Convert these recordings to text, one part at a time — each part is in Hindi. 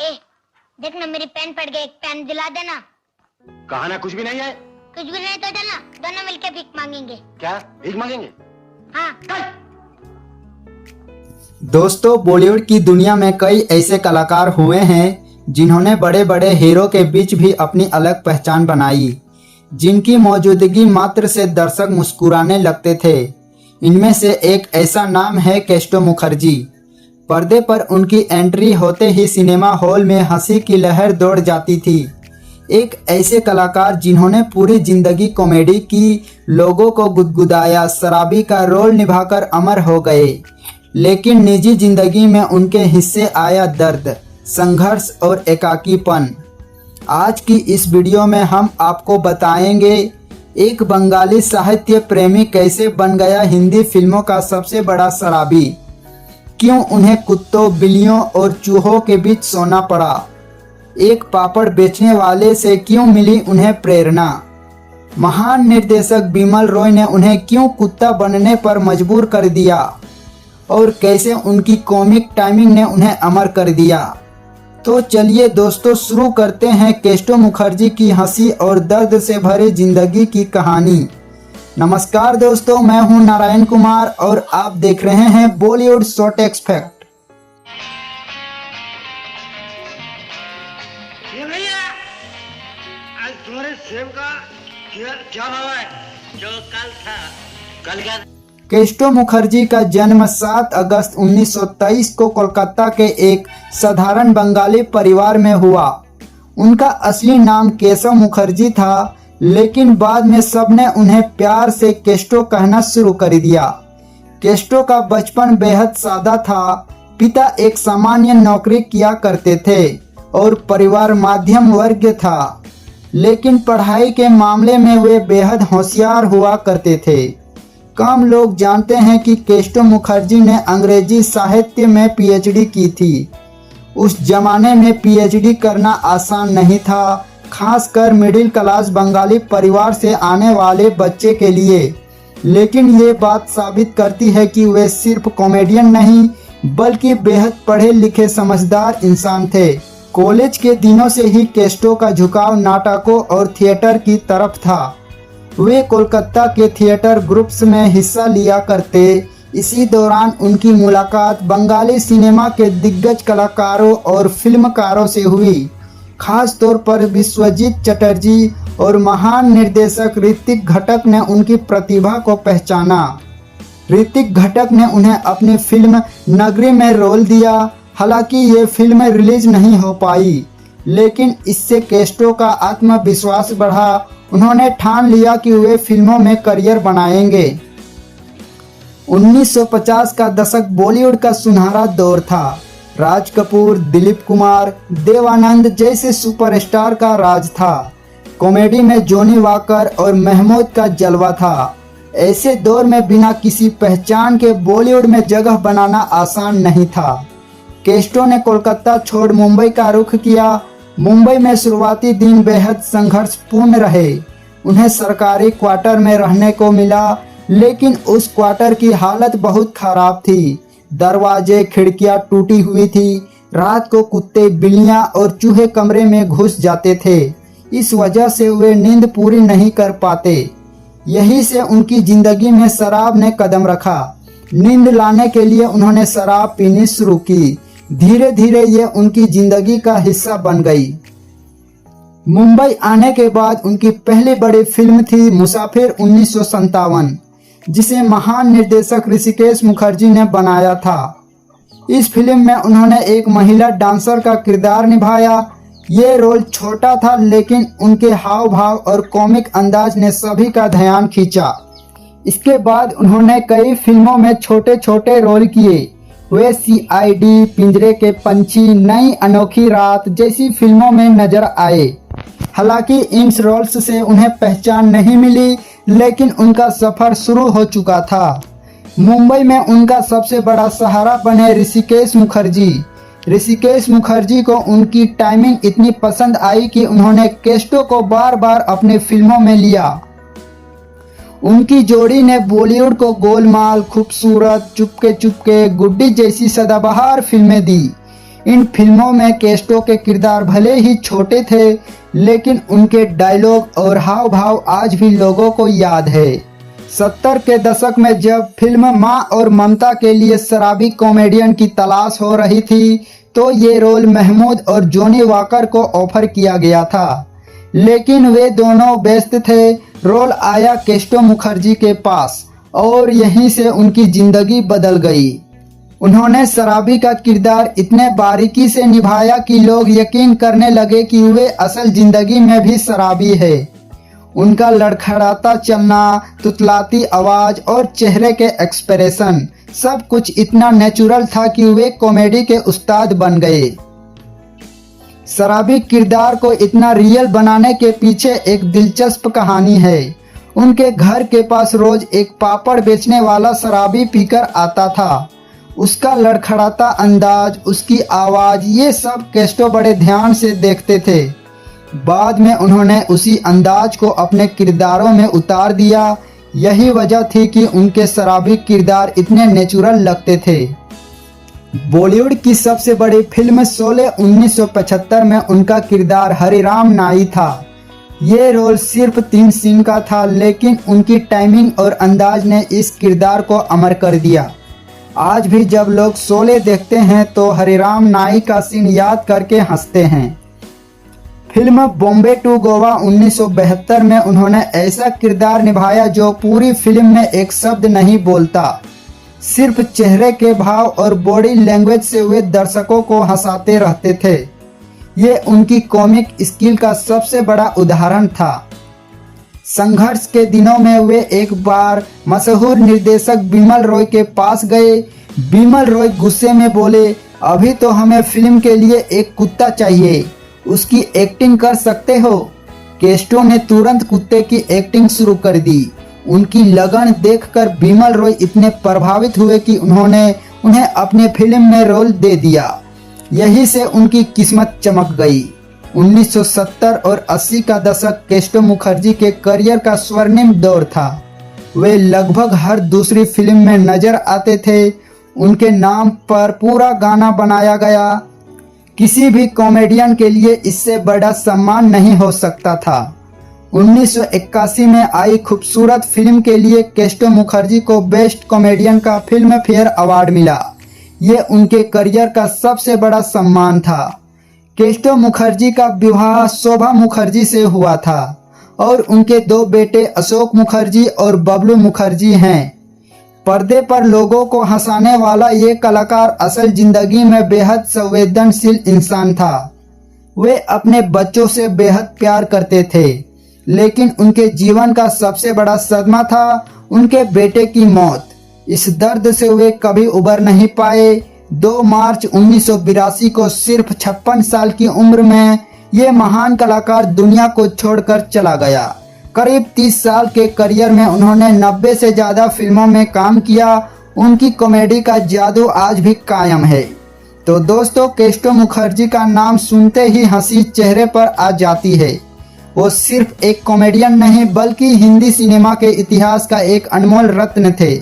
ए, देख ना मेरी पेन पड़ गई, एक पेन दिला देना। कहा ना कुछ भी नहीं है। कुछ भी नहीं तो चलना, दोनों मिलके भीख मांगेंगे। क्या भीख मांगेंगे? हाँ चल। दोस्तों, बॉलीवुड की दुनिया में कई ऐसे कलाकार हुए हैं जिन्होंने बड़े बड़े हीरो के बीच भी अपनी अलग पहचान बनाई, जिनकी मौजूदगी मात्र से दर्शक मुस्कुराने लगते थे। इनमें से एक ऐसा नाम है केस्टो मुखर्जी। पर्दे पर उनकी एंट्री होते ही सिनेमा हॉल में हंसी की लहर दौड़ जाती थी। एक ऐसे कलाकार जिन्होंने पूरी जिंदगी कॉमेडी की, लोगों को गुदगुदाया, शराबी का रोल निभाकर अमर हो गए। लेकिन निजी जिंदगी में उनके हिस्से आया दर्द, संघर्ष और एकाकीपन। आज की इस वीडियो में हम आपको बताएंगे एक बंगाली साहित्य प्रेमी कैसे बन गया हिंदी फिल्मों का सबसे बड़ा शराबी, क्यों उन्हें कुत्तों, बिल्लियों और चूहों के बीच सोना पड़ा, एक पापड़ बेचने वाले से क्यों मिली उन्हें प्रेरणा, महान निर्देशक बिमल रॉय ने उन्हें क्यों कुत्ता बनने पर मजबूर कर दिया और कैसे उनकी कॉमिक टाइमिंग ने उन्हें अमर कर दिया। तो चलिए दोस्तों, शुरू करते हैं केस्टो मुखर्जी की हंसी और दर्द से भरी जिंदगी की कहानी। नमस्कार दोस्तों, मैं हूं नारायण कुमार और आप देख रहे हैं बॉलीवुड शॉर्ट एक्सपेक्ट। ये भैया, आज तुम्हारे सेब का क्या भाव है? जो कल था। कल क्या? केस्टो मुखर्जी का जन्म 7 अगस्त 1923 को कोलकाता के एक साधारण बंगाली परिवार में हुआ। उनका असली नाम केशव मुखर्जी था, लेकिन बाद में सबने उन्हें प्यार से केस्टो कहना शुरू कर दिया। केस्टो का बचपन बेहद सादा था। पिता एक सामान्य नौकरी किया करते थे और परिवार मध्यम वर्ग था, लेकिन पढ़ाई के मामले में वे बेहद होशियार हुआ करते थे। कम लोग जानते हैं कि केस्टो मुखर्जी ने अंग्रेजी साहित्य में पीएचडी की थी। उस जमाने में पीएचडी करना आसान नहीं था, खासकर मिडिल क्लास बंगाली परिवार से आने वाले बच्चे के लिए। लेकिन ये बात साबित करती है कि वे सिर्फ कॉमेडियन नहीं, बल्कि बेहद पढ़े लिखे समझदार इंसान थे। कॉलेज के दिनों से ही केस्टो का झुकाव नाटकों और थिएटर की तरफ था। वे कोलकाता के थिएटर ग्रुप्स में हिस्सा लिया करते। इसी दौरान उनकी मुलाकात बंगाली सिनेमा के दिग्गज कलाकारों और फिल्मकारों से हुई, खास तौर पर विश्वजीत चटर्जी और महान निर्देशक ऋतिक घटक ने उनकी प्रतिभा को पहचाना। ऋतिक घटक ने उन्हें अपनी फिल्म नगरी में रोल दिया। हालांकि ये फिल्म रिलीज नहीं हो पाई, लेकिन इससे केस्टो का आत्मविश्वास बढ़ा। उन्होंने ठान लिया कि वे फिल्मों में करियर बनाएंगे। 1950 का दशक बॉलीवुड का सुनहरा दौर था। राज कपूर, दिलीप कुमार, देव आनंद जैसे सुपरस्टार का राज था। कॉमेडी में जॉनी वॉकर और महमूद का जलवा था। ऐसे दौर में बिना किसी पहचान के बॉलीवुड में जगह बनाना आसान नहीं था। केस्टो ने कोलकाता छोड़ मुंबई का रुख किया। मुंबई में शुरुआती दिन बेहद संघर्षपूर्ण रहे। उन्हें सरकारी क्वार्टर में रहने को मिला, लेकिन उस क्वार्टर की हालत बहुत खराब थी। दरवाजे, खिड़कियां टूटी हुई थी। रात को कुत्ते, बिल्लियां और चूहे कमरे में घुस जाते थे। इस वजह से वे नींद पूरी नहीं कर पाते। यहीं से उनकी जिंदगी में शराब ने कदम रखा। नींद लाने के लिए उन्होंने शराब पीनी शुरू की। धीरे धीरे ये उनकी जिंदगी का हिस्सा बन गई। मुंबई आने के बाद उनकी पहली बड़ी फिल्म थी मुसाफिर 1957, जिसे महान निर्देशक ऋषिकेश मुखर्जी ने बनाया था। इस फिल्म में उन्होंने एक महिला डांसर का किरदार निभाया। ये रोल छोटा था, लेकिन उनके हाव भाव और कॉमिक अंदाज ने सभी का ध्यान खींचा। इसके बाद उन्होंने कई फिल्मों में छोटे छोटे रोल किए। वे सीआईडी, पिंजरे के पंछी, नई अनोखी रात जैसी फिल्मों में नजर आए। हालांकि इन रोल्स से उन्हें पहचान नहीं मिली, लेकिन उनका सफर शुरू हो चुका था। मुंबई में उनका सबसे बड़ा सहारा बने ऋषिकेश मुखर्जी। ऋषिकेश मुखर्जी को उनकी टाइमिंग इतनी पसंद आई कि उन्होंने केस्टो को बार बार अपनी फिल्मों में लिया। उनकी जोड़ी ने बॉलीवुड को गोलमाल, खूबसूरत, चुपके चुपके, गुड्डी जैसी सदाबहार फिल्में दी। इन फिल्मों में केस्टो के किरदार भले ही छोटे थे, लेकिन उनके डायलॉग और हाव भाव आज भी लोगों को याद है। 70 के दशक में जब फिल्म माँ और ममता के लिए शराबी कॉमेडियन की तलाश हो रही थी, तो ये रोल महमूद और जॉनी वॉकर को ऑफर किया गया था, लेकिन वे दोनों व्यस्त थे। रोल आया केस्टो मुखर्जी के पास और यहीं से उनकी जिंदगी बदल गई। उन्होंने शराबी का किरदार इतने बारीकी से निभाया कि लोग यकीन करने लगे कि वे असल जिंदगी में भी शराबी है। उनका लड़खड़ाता चलना, तुतलाती आवाज और चेहरे के एक्सप्रेशन सब कुछ इतना नेचुरल था कि वे कॉमेडी के उस्ताद बन गए। शराबी किरदार को इतना रियल बनाने के पीछे एक दिलचस्प कहानी है। उनके घर के पास रोज एक पापड़ बेचने वाला शराबी पीकर आता था। उसका लड़खड़ाता अंदाज, उसकी आवाज, ये सब केस्टो बड़े ध्यान से देखते थे। बाद में उन्होंने उसी अंदाज को अपने किरदारों में उतार दिया। यही वजह थी कि उनके शराबी किरदार इतने नेचुरल लगते थे। बॉलीवुड की सबसे बड़ी फिल्म शोले 1975 में उनका किरदार हरिराम नाई था। ये रोल सिर्फ 3 सीन का था, लेकिन उनकी टाइमिंग और अंदाज ने इस किरदार को अमर कर दिया। आज भी जब लोग शोले देखते हैं तो हरिराम नाई का सीन याद करके हंसते हैं। फिल्म बॉम्बे टू गोवा 1972 में उन्होंने ऐसा किरदार निभाया जो पूरी फिल्म में एक शब्द नहीं बोलता, सिर्फ चेहरे के भाव और बॉडी लैंग्वेज से वे दर्शकों को हंसाते रहते थे। ये उनकी कॉमिक स्किल का सबसे बड़ा उदाहरण था। संघर्ष के दिनों में वे एक बार मशहूर निर्देशक बिमल रॉय के पास गए। बिमल रॉय गुस्से में बोले, अभी तो हमें फिल्म के लिए एक कुत्ता चाहिए, उसकी एक्टिंग कर सकते हो? केस्टो ने तुरंत कुत्ते की एक्टिंग शुरू कर दी। उनकी लगन देखकर बिमल रॉय इतने प्रभावित हुए कि उन्होंने उन्हें अपने फिल्म में रोल दे दिया। यही से उनकी किस्मत चमक गई। 1970 और 80 का दशक केस्टो मुखर्जी के करियर का स्वर्णिम दौर था। वे लगभग हर दूसरी फिल्म में नजर आते थे। उनके नाम पर पूरा गाना बनाया गया। किसी भी कॉमेडियन के लिए इससे बड़ा सम्मान नहीं हो सकता था। 1981 में आई खूबसूरत फिल्म के लिए केस्टो मुखर्जी को बेस्ट कॉमेडियन का फिल्म फेयर अवार्ड मिला। ये उनके करियर का सबसे बड़ा सम्मान था। केस्टो मुखर्जी का विवाह शोभा मुखर्जी से हुआ था और उनके 2 बेटे अशोक मुखर्जी और बबलू मुखर्जी हैं। पर्दे पर लोगों को हंसाने वाला ये कलाकार असल जिंदगी में बेहद संवेदनशील इंसान था। वे अपने बच्चों से बेहद प्यार करते थे, लेकिन उनके जीवन का सबसे बड़ा सदमा था उनके बेटे की मौत। इस दर्द से वे कभी उबर नहीं पाए। 2 मार्च 1982 को सिर्फ 56 साल की उम्र में ये महान कलाकार दुनिया को छोड़कर चला गया। करीब 30 साल के करियर में उन्होंने 90 से ज्यादा फिल्मों में काम किया। उनकी कॉमेडी का जादू आज भी कायम है। तो दोस्तों, केस्टो मुखर्जी का नाम सुनते ही हंसी चेहरे पर आ जाती है। वो सिर्फ एक कॉमेडियन नहीं, बल्कि हिंदी सिनेमा के इतिहास का एक अनमोल रत्न थे।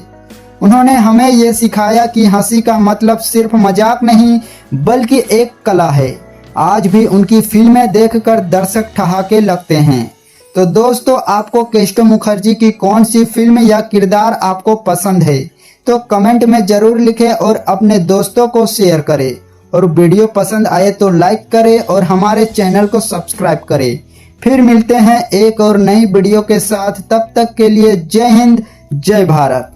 उन्होंने हमें ये सिखाया कि हंसी का मतलब सिर्फ मजाक नहीं, बल्कि एक कला है। आज भी उनकी फिल्में देखकर दर्शक ठहाके लगते हैं। तो दोस्तों, आपको केस्टो मुखर्जी की कौन सी फिल्म या किरदार आपको पसंद है, तो कमेंट में जरूर लिखें और अपने दोस्तों को शेयर करें। और वीडियो पसंद आए तो लाइक करें और हमारे चैनल को सब्सक्राइब करें। फिर मिलते हैं एक और नई वीडियो के साथ। तब तक के लिए जय हिंद, जय भारत।